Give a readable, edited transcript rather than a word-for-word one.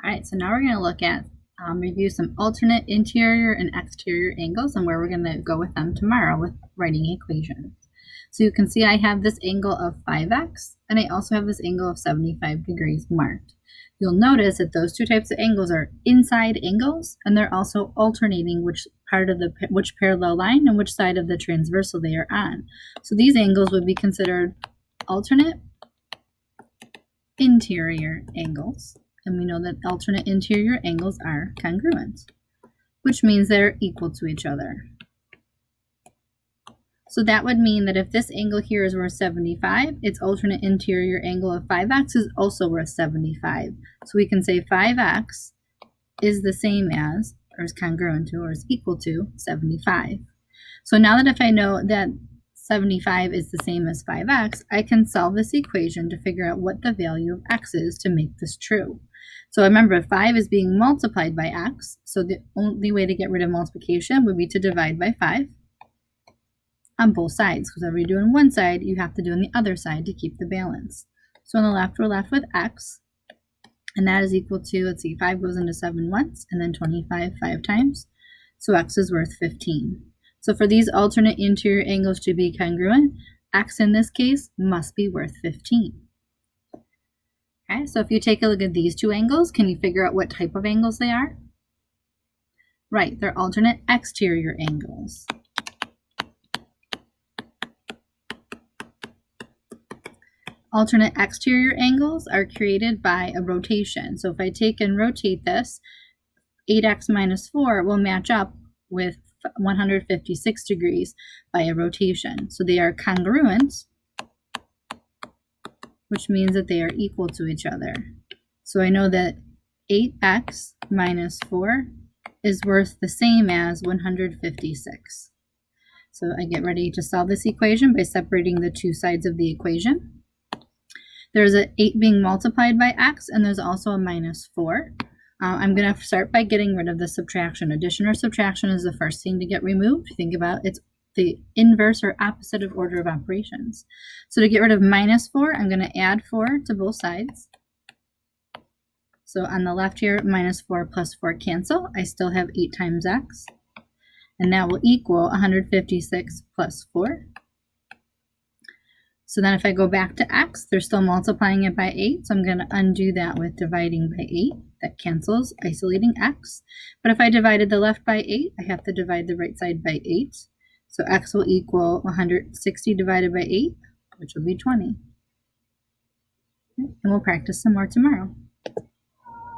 All right, so now we're going to look at review some alternate interior and exterior angles and where we're going to go with them tomorrow with writing equations. So you can see I have this angle of 5x and I also have this angle of 75 degrees marked. You'll notice that those two types of angles are inside angles and they're also alternating which parallel line and which side of the transversal they are on. So these angles would be considered alternate interior angles. And we know that alternate interior angles are congruent, which means they're equal to each other. So that would mean that if this angle here is worth 75, its alternate interior angle of 5x is also worth 75. So we can say 5x is the same as, or is congruent to, or is equal to 75. So now that if I know that 75 is the same as 5x, I can solve this equation to figure out what the value of x is to make this true. So remember, 5 is being multiplied by x, so the only way to get rid of multiplication would be to divide by 5 on both sides, because whatever you do on one side, you have to do on the other side to keep the balance. So on the left, we're left with x, and that is equal to, let's see, 5 goes into 7 once, and then 25 5 times, so x is worth 15. So for these alternate interior angles to be congruent, x in this case must be worth 15. Okay, so if you take a look at these two angles, can you figure out what type of angles they are? Right, they're alternate exterior angles. Alternate exterior angles are created by a rotation. So if I take and rotate this, 8x minus 4 will match up with 156 degrees by a rotation. So they are congruent, which means that they are equal to each other. So I know that 8x minus 4 is worth the same as 156. So I get ready to solve this equation by separating the two sides of the equation. There's an 8 being multiplied by x, and there's also a minus 4. I'm going to start by getting rid of the subtraction. Addition or subtraction is the first thing to get removed. Think about it's the inverse or opposite of order of operations. So to get rid of minus 4, I'm going to add 4 to both sides. So on the left here, minus 4 plus 4 cancel. I still have 8 times x. And that will equal 156 plus 4. So then if I go back to x, they're still multiplying it by 8. So I'm going to undo that with dividing by 8. That cancels, isolating x. But if I divided the left by 8, I have to divide the right side by 8. So x will equal 160 divided by 8, which will be 20. And we'll practice some more tomorrow.